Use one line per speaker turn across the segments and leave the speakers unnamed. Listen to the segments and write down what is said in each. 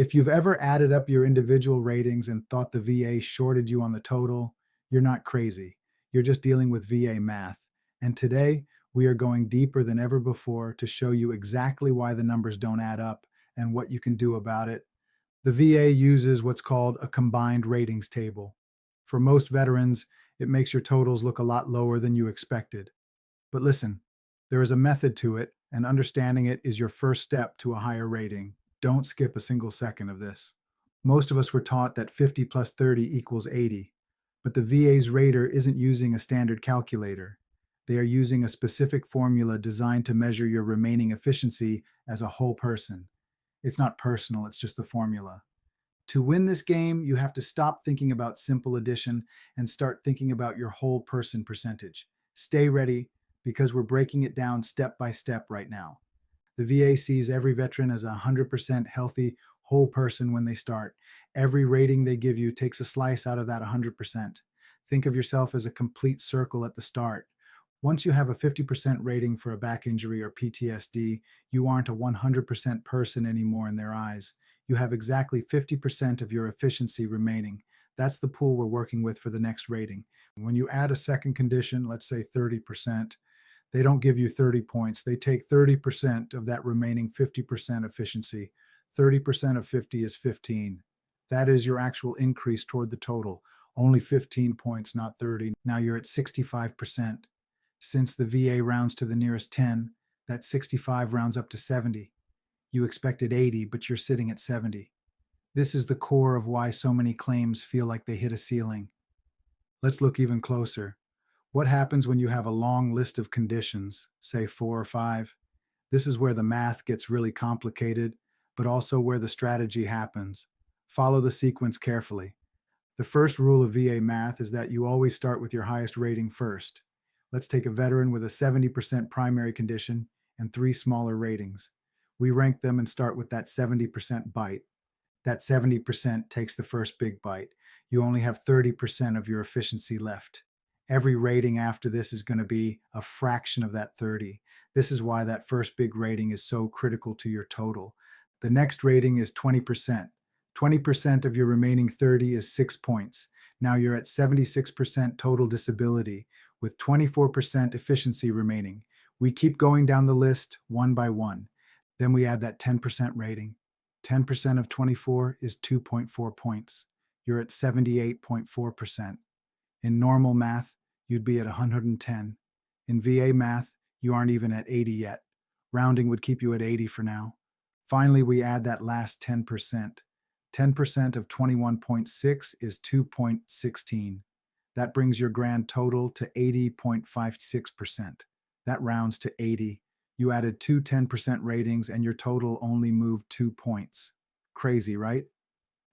If you've ever added up your individual ratings and thought the VA shorted you on the total, you're not crazy. You're just dealing with VA math. And today, we are going deeper than ever before to show you exactly why the numbers don't add up and what you can do about it. The VA uses what's called a combined ratings table. For most veterans, it makes your totals look a lot lower than you expected. But listen, there is a method to it, and understanding it is your first step to a higher rating. Don't skip a single second of this. Most of us were taught that 50 plus 30 equals 80, but the VA's rater isn't using a standard calculator. They are using a specific formula designed to measure your remaining efficiency as a whole person. It's not personal, it's just the formula. To win this game, you have to stop thinking about simple addition and start thinking about your whole person percentage. Stay ready because we're breaking it down step by step right now. The VA sees every veteran as a 100% healthy whole person when they start. Every rating they give you takes a slice out of that 100%. Think of yourself as a complete circle at the start. Once you have a 50% rating for a back injury or PTSD, you aren't a 100% person anymore in their eyes. You have exactly 50% of your efficiency remaining. That's the pool we're working with for the next rating. When you add a second condition, let's say 30%, they don't give you 30 points. They take 30% of that remaining 50% efficiency. 30% of 50 is 15. That is your actual increase toward the total. Only 15 points, not 30. Now you're at 65%. Since the VA rounds to the nearest 10, that 65 rounds up to 70. You expected 80, but you're sitting at 70. This is the core of why so many claims feel like they hit a ceiling. Let's look even closer. What happens when you have a long list of conditions, say 4 or 5? This is where the math gets really complicated, but also where the strategy happens. Follow the sequence carefully. The first rule of VA math is that you always start with your highest rating first. Let's take a veteran with a 70% primary condition and 3 smaller ratings. We rank them and start with that 70% bite. That 70% takes the first big bite. You only have 30% of your efficiency left. Every rating after this is going to be a fraction of that 30. This is why that first big rating is so critical to your total. The next rating is 20%. 20% of your remaining 30 is 6 points. Now you're at 76% total disability with 24% efficiency remaining. We keep going down the list one by one. Then we add that 10% rating. 10% of 24 is 2.4 points. You're at 78.4%. In normal math, you'd be at 110. In VA math, you aren't even at 80 yet. Rounding would keep you at 80 for now. Finally, we add that last 10%. 10% of 21.6 is 2.16. That brings your grand total to 80.56%. That rounds to 80. You added two 10% ratings and your total only moved 2 points. Crazy, right?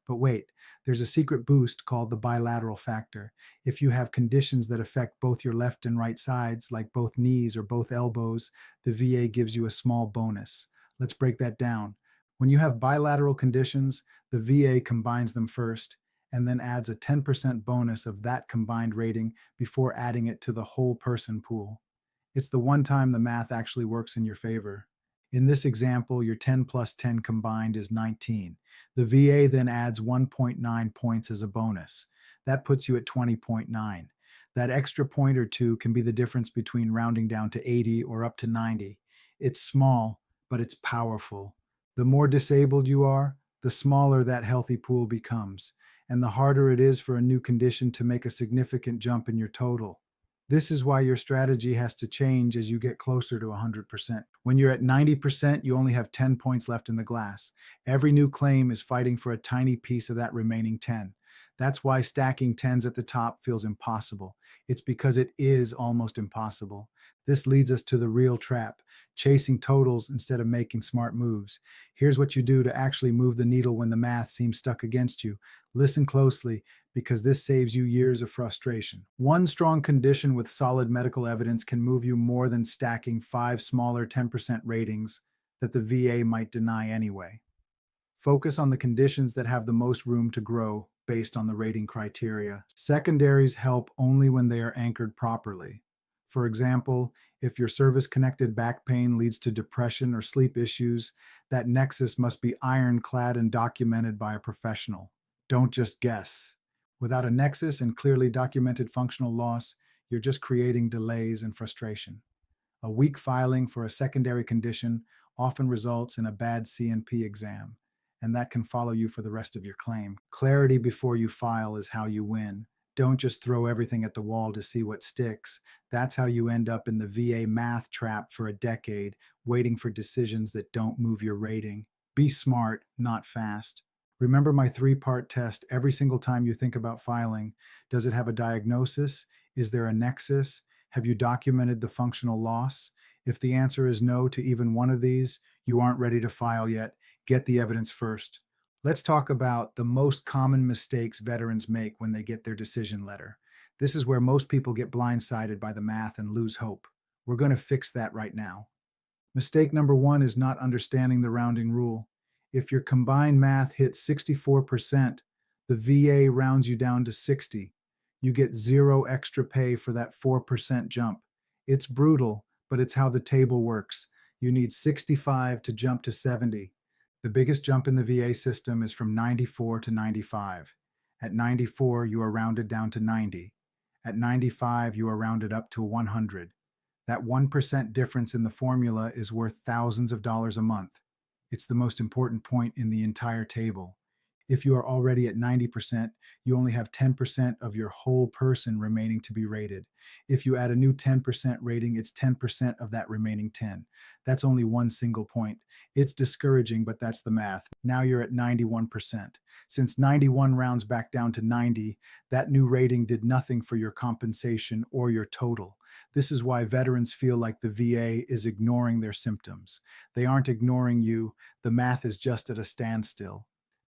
But wait, there's a secret boost called the bilateral factor. If you have conditions that affect both your left and right sides, like both knees or both elbows, the VA gives you a small bonus. Let's break that down. When you have bilateral conditions, the VA combines them first and then adds a 10% bonus of that combined rating before adding it to the whole person pool. It's the one time the math actually works in your favor. In this example, your 10 plus 10 combined is 19. The VA then adds 1.9 points as a bonus. That puts you at 20.9. That extra point or two can be the difference between rounding down to 80 or up to 90. It's small, but it's powerful. The more disabled you are, the smaller that healthy pool becomes, and the harder it is for a new condition to make a significant jump in your total. This is why your strategy has to change as you get closer to 100%. When you're at 90%, you only have 10 points left in the glass. Every new claim is fighting for a tiny piece of that remaining 10. That's why stacking 10s at the top feels impossible. It's because it is almost impossible. This leads us to the real trap, chasing totals instead of making smart moves. Here's what you do to actually move the needle when the math seems stuck against you. Listen closely, because this saves you years of frustration. One strong condition with solid medical evidence can move you more than stacking 5 smaller 10% ratings that the VA might deny anyway. Focus on the conditions that have the most room to grow based on the rating criteria. Secondaries help only when they are anchored properly. For example, If your service-connected back pain leads to depression or sleep issues, that nexus must be ironclad and documented by a professional. Don't just guess. Without a nexus and clearly documented functional loss, you're just creating delays and frustration. A weak filing for a secondary condition often results in a bad C&P exam, and that can follow you for the rest of your claim. Clarity before you file is how you win. Don't just throw everything at the wall to see what sticks. That's how you end up in the VA math trap for a decade, waiting for decisions that don't move your rating. Be smart, not fast. Remember my three-part test every single time you think about filing. Does it have a diagnosis? Is there a nexus? Have you documented the functional loss? If the answer is no to even one of these, you aren't ready to file yet. Get the evidence first. Let's talk about the most common mistakes veterans make when they get their decision letter. This is where most people get blindsided by the math and lose hope. We're going to fix that right now. Mistake number one is not understanding the rounding rule. If your combined math hits 64%, the VA rounds you down to 60. You get zero extra pay for that 4% jump. It's brutal, but it's how the table works. You need 65 to jump to 70. The biggest jump in the VA system is from 94 to 95. At 94, you are rounded down to 90. At 95, you are rounded up to 100. That 1% difference in the formula is worth thousands of dollars a month. It's the most important point in the entire table. If you are already at 90%, you only have 10% of your whole person remaining to be rated. If you add a new 10% rating, it's 10% of that remaining 10. That's only one single point. It's discouraging, but that's the math. Now you're at 91%. Since 91 rounds back down to 90, that new rating did nothing for your compensation or your total. This is why veterans feel like the VA is ignoring their symptoms. They aren't ignoring you. The math is just at a standstill.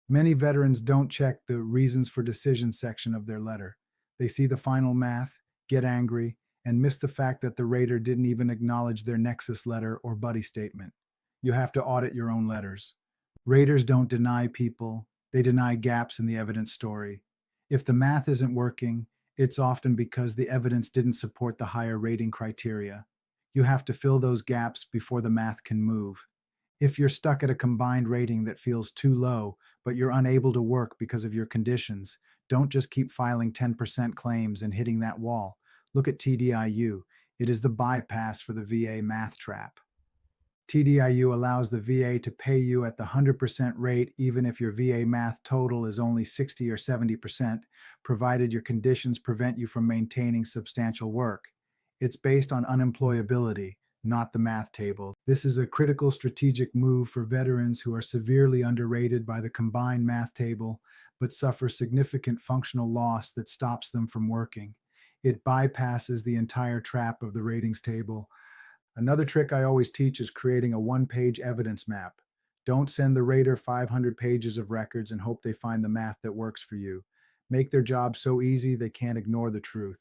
Many veterans don't check the reasons for decision section of their letter. They see the final math, get angry, and miss the fact that the rater didn't even acknowledge their nexus letter or buddy statement. You have to audit your own letters. Raters don't deny people, they deny gaps in the evidence story. If the math isn't working, it's often because the evidence didn't support the higher rating criteria. You have to fill those gaps before the math can move. If you're stuck at a combined rating that feels too low, but you're unable to work because of your conditions, don't just keep filing 10% claims and hitting that wall. Look at TDIU. It is the bypass for the VA math trap. TDIU allows the VA to pay you at the 100% rate even if your VA math total is only 60 or 70%, provided your conditions prevent you from maintaining substantial work. It's based on unemployability, not the math table. This is a critical strategic move for veterans who are severely underrated by the combined math table but suffer significant functional loss that stops them from working. It bypasses the entire trap of the ratings table. Another trick I always teach is creating a one-page evidence map. Don't send the rater 500 pages of records and hope they find the math that works for you. Make their job so easy they can't ignore the truth.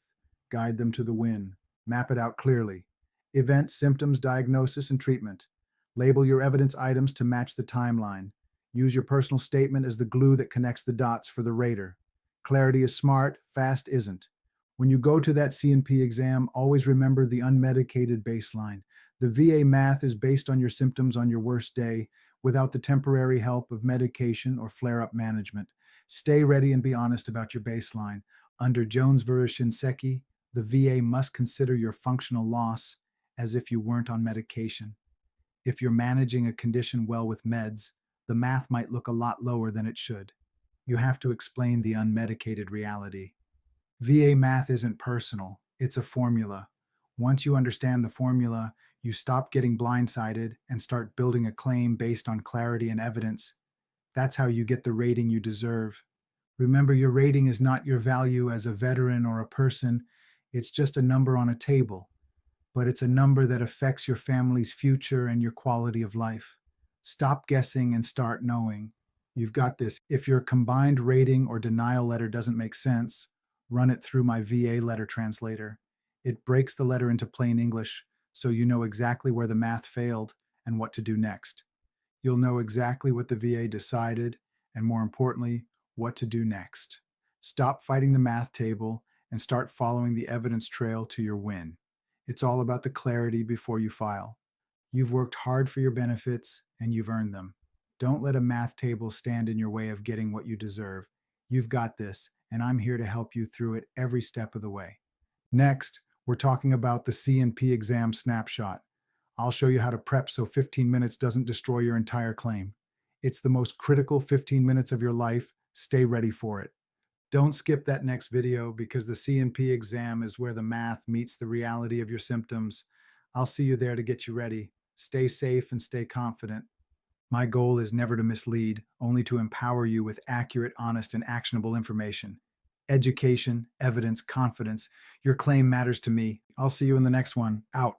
Guide them to the win. Map it out clearly. Event, symptoms, diagnosis, and treatment. Label your evidence items to match the timeline. Use your personal statement as the glue that connects the dots for the rater. Clarity is smart, fast isn't. When you go to that C&P exam, always remember the unmedicated baseline. The VA math is based on your symptoms on your worst day without the temporary help of medication or flare-up management. Stay ready and be honest about your baseline. Under Jones versus Shinseki, the VA must consider your functional loss as if you weren't on medication. If you're managing a condition well with meds, the math might look a lot lower than it should. You have to explain the unmedicated reality. VA math isn't personal, it's a formula. Once you understand the formula, you stop getting blindsided and start building a claim based on clarity and evidence. That's how you get the rating you deserve. Remember, your rating is not your value as a veteran or a person, it's just a number on a table, but it's a number that affects your family's future and your quality of life. Stop guessing and start knowing. You've got this. If your combined rating or denial letter doesn't make sense, run it through my VA letter translator. It breaks the letter into plain English so you know exactly where the math failed and what to do next. You'll know exactly what the VA decided and, more importantly, what to do next. Stop fighting the math table and start following the evidence trail to your win. It's all about the clarity before you file. You've worked hard for your benefits and you've earned them. Don't let a math table stand in your way of getting what you deserve. You've got this, and I'm here to help you through it every step of the way. Next, we're talking about the C&P exam snapshot. I'll show you how to prep so 15 minutes doesn't destroy your entire claim. It's the most critical 15 minutes of your life. Stay ready for it. Don't skip that next video because the C&P exam is where the math meets the reality of your symptoms. I'll see you there to get you ready. Stay safe and stay confident. My goal is never to mislead, only to empower you with accurate, honest, and actionable information. Education, evidence, confidence. Your claim matters to me. I'll see you in the next one. Out.